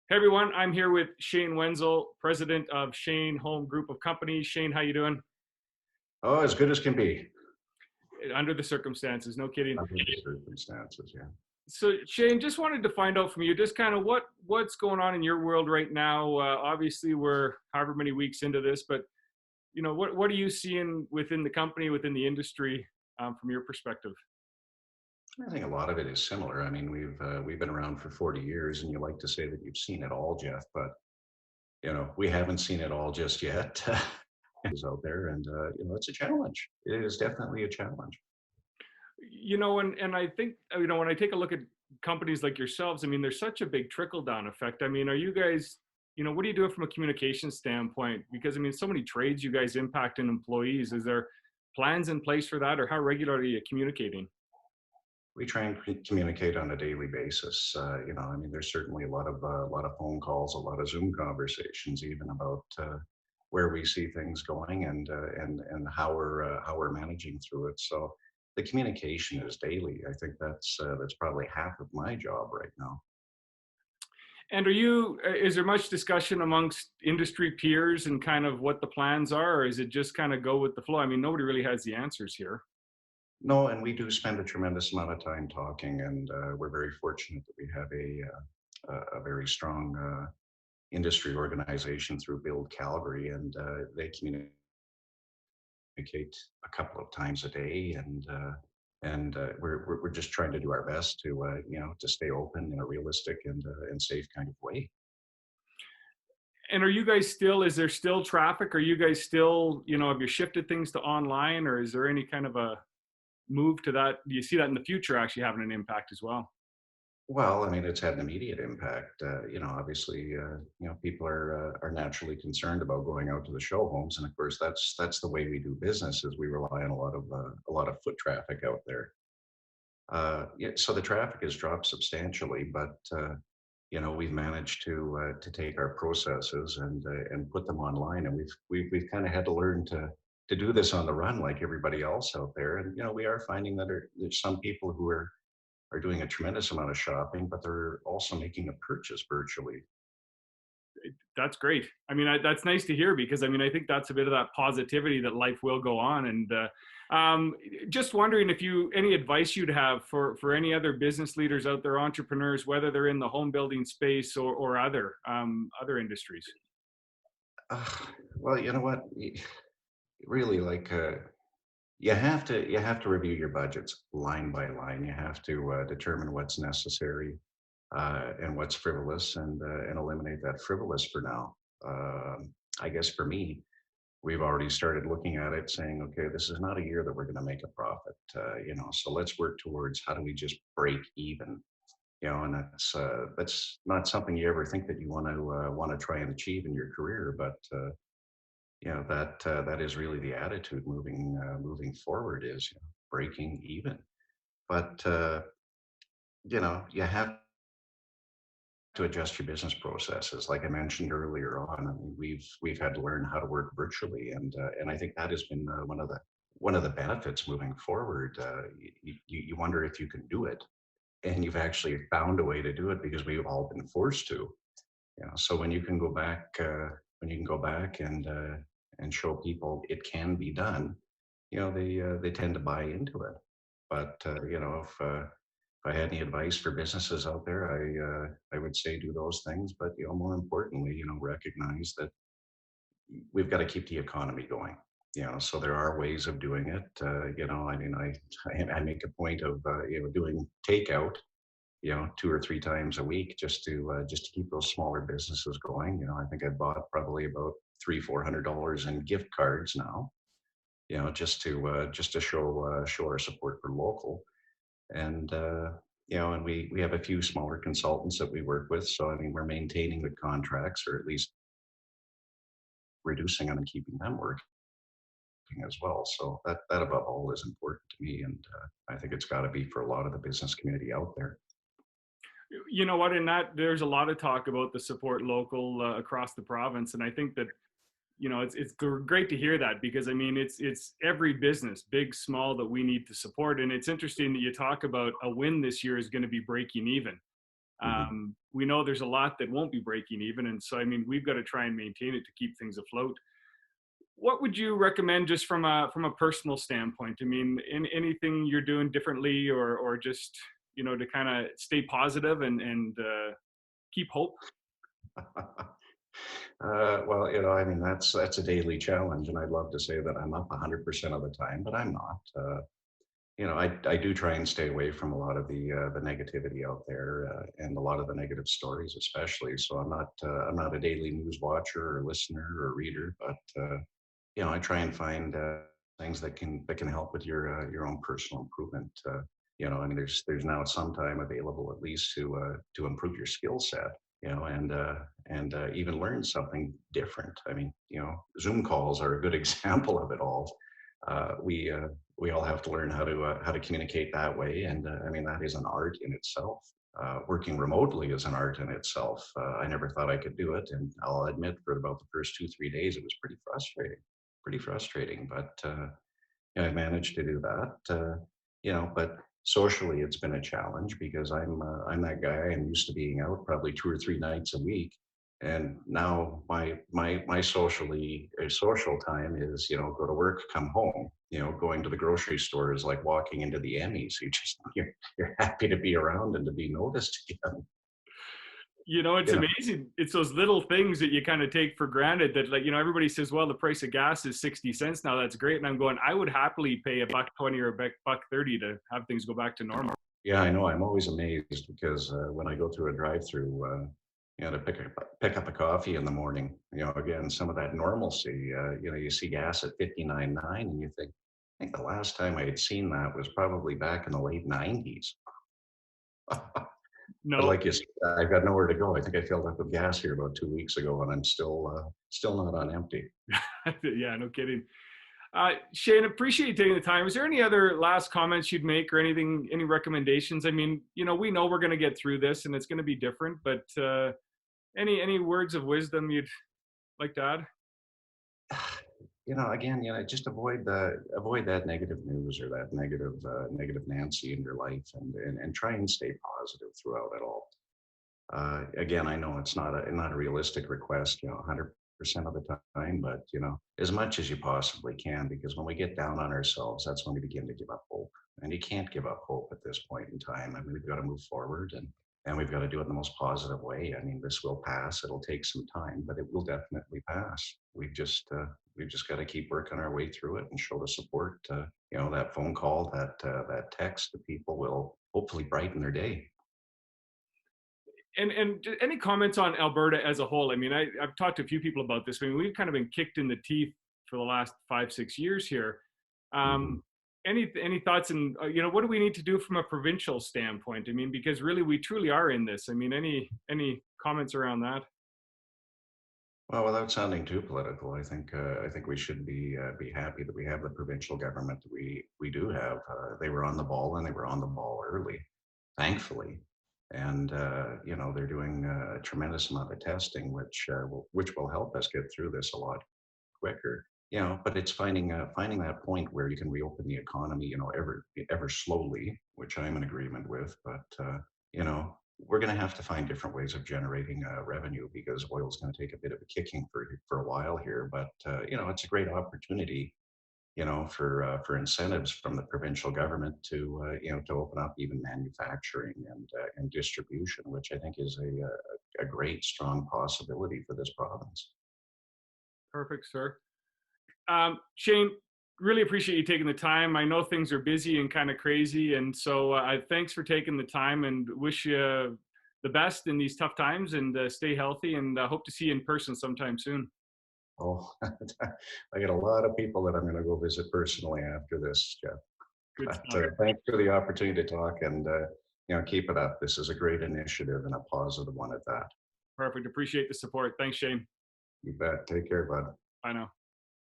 Hey everyone, I'm here with Shane Wenzel, president of Shane Home Group of Companies. Shane, how you doing? Oh, as good as can be Under the circumstances, no kidding. under the circumstances, yeah. So Shane, just wanted to find out from you, just kind of what's going on in your world right now. Obviously, we're however many weeks into this, but what are you seeing within the company, within the industry, from your perspective? I think a lot of it is similar. I mean, we've been around for 40 years, and you like to say that you've seen it all, Jeff, but we haven't seen it all just yet. It's out there, and it's a challenge. It is definitely a challenge. And I think when I take a look at companies like yourselves, I mean, there's such a big trickle down effect. I mean, are you guys, what do you do from a communication standpoint? Because I mean, so many trades you guys impact in employees. Is there plans in place for that, or how regularly are you communicating? We try and communicate on a daily basis. I mean, there's certainly a lot of phone calls, a lot of Zoom conversations, even about where we see things going and how we're managing through it. So the communication is daily. I think that's probably half of my job right now. And is there much discussion amongst industry peers and kind of what the plans are, or is it just kind of go with the flow? I mean, nobody really has the answers here. No, and we do spend a tremendous amount of time talking, and we're very fortunate that we have a very strong industry organization through Build Calgary, and they communicate a couple of times a day, and we're just trying to do our best to to stay open in a realistic and safe kind of way. And is there still traffic? Are you guys still, have you shifted things to online, or is there any kind of a move to that? Do you see that in the future actually having an impact as well? Well, I mean, it's had an immediate impact. Obviously, people are naturally concerned about going out to the show homes, and of course, that's the way we do business. Is we rely on a lot of foot traffic out there. Yeah, so the traffic has dropped substantially, but we've managed to take our processes and put them online, and we've kind of had to learn to do this on the run like everybody else out there. And we are finding that there's some people who are doing a tremendous amount of shopping, but they're also making a purchase virtually. That's great. I mean, that's nice to hear, because I mean, I think that's a bit of that positivity that life will go on. And just wondering if any advice you'd have for any other business leaders out there, entrepreneurs, whether they're in the home building space or other industries. Uh, well, you know what? Really, like you have to review your budgets line by line. You have to determine what's necessary and what's frivolous, and eliminate that frivolous for now. I guess for me, we've already started looking at it, saying, okay, this is not a year that we're going to make a profit. So let's work towards how do we just break even. And that's not something you ever think that you want to try and achieve in your career, but that is really the attitude moving forward is breaking even. But you have to adjust your business processes. Like I mentioned earlier on, I mean, we've had to learn how to work virtually, and I think that has been one of the benefits moving forward. You wonder if you can do it, and you've actually found a way to do it because we've all been forced to. So when you can go back and show people it can be done, they tend to buy into it. But if I had any advice for businesses out there, I would say do those things. But more importantly, recognize that we've got to keep the economy going. So there are ways of doing it. I mean, I make a point of doing takeout, 2 or 3 times a week, just to keep those smaller businesses going. I think I bought probably about $300-400 in gift cards now. Just to show our support for local. And and we have a few smaller consultants that we work with. So I mean, we're maintaining the contracts, or at least reducing them and keeping them working as well. So that above all is important to me, and I think it's got to be for a lot of the business community out there. You know what? In that, there's a lot of talk about the support local across the province, and I think that it's great to hear that, because I mean, it's every business, big, small, that we need to support. And it's interesting that you talk about a win this year is going to be breaking even. Hmm. We know there's a lot that won't be breaking even, and so I mean we've got to try and maintain it to keep things afloat. What would you recommend just from a personal standpoint? I mean, in anything you're doing differently, or just to kind of stay positive and keep hope? Well, I mean, that's a daily challenge, and I'd love to say that I'm up 100% of the time, but I'm not. I do try and stay away from a lot of the negativity out there, and a lot of the negative stories, especially. So I'm not a daily news watcher or listener or reader, but I try and find things that can help with your own personal improvement. I mean, there's now some time available at least to improve your skill set. And even learn something different. I mean, Zoom calls are a good example of it all. We all have to learn how to communicate that way, and I mean that is an art in itself. Working remotely is an art in itself. I never thought I could do it, and I'll admit, for about the first 2 3 days, it was pretty frustrating. But I managed to do that. But socially, it's been a challenge because I'm that guy. I'm used to being out probably 2 or 3 nights a week, and now my social time is go to work, come home. Going to the grocery store is like walking into the Emmys. You're happy to be around and to be noticed again. It's You know, amazing. It's those little things that you kind of take for granted that, like, everybody says, well, the price of gas is 60 cents now. That's great. And I'm going, I would happily pay a buck 20 or a buck 30 to have things go back to normal. Yeah, I know. I'm always amazed because when I go through a drive-through, to pick up a coffee in the morning, again, some of that normalcy. You see gas at 59.9, and you think, I think the last time I had seen that was probably back in the late '90s. But No, like you said, I've got nowhere to go. I think I filled up with gas here about 2 weeks ago, and I'm still not on empty. yeah, no kidding. Shane, appreciate you taking the time. Is there any other last comments you'd make, or anything, any recommendations? I mean, we know we're going to get through this and it's going to be different, but any words of wisdom you'd like to add? Again, just avoid that negative news or that negative Nancy in your life, and try and stay positive throughout it all. Again, I know it's not a realistic request, 100% of the time, but as much as you possibly can, because when we get down on ourselves, that's when we begin to give up hope, and you can't give up hope at this point in time. I mean, we've got to move forward, and we've got to do it in the most positive way. I mean, this will pass. It'll take some time, but it will definitely pass. We've just got to keep working our way through it and show the support. That phone call, that text, the people will hopefully brighten their day. And any comments on Alberta as a whole? I mean, I've talked to a few people about this. I mean, we've kind of been kicked in the teeth for the last 5 6 years here. Mhm. Um, any thoughts? And what do we need to do from a provincial standpoint? I mean, because really we truly are in this. I mean, any comments around that? Well, without sounding too political, I think we should be happy that we have the provincial government that we do have. They were on the ball, and they were on the ball early, thankfully, and they're doing a tremendous amount of testing, which will help us get through this a lot quicker. But it's finding that point where you can reopen the economy, ever slowly, which I'm in agreement with. But we're going to have to find different ways of generating revenue, because oil's going to take a bit of a kicking for a while here. But it's a great opportunity, for incentives from the provincial government to open up even manufacturing and distribution, which I think is a great strong possibility for this province. Perfect, sir. Shane, really appreciate you taking the time. I know things are busy and kind of crazy, and so thanks for taking the time, and wish you the best in these tough times, and stay healthy, and hope to see you in person sometime soon. Oh, I got a lot of people that I'm going to go visit personally after this, Jeff. Good But stuff. thanks for the opportunity to talk, and keep it up. This is a great initiative and a positive one at that. Perfect. Appreciate the support. Thanks, Shane. You bet. Take care, bud. Bye now.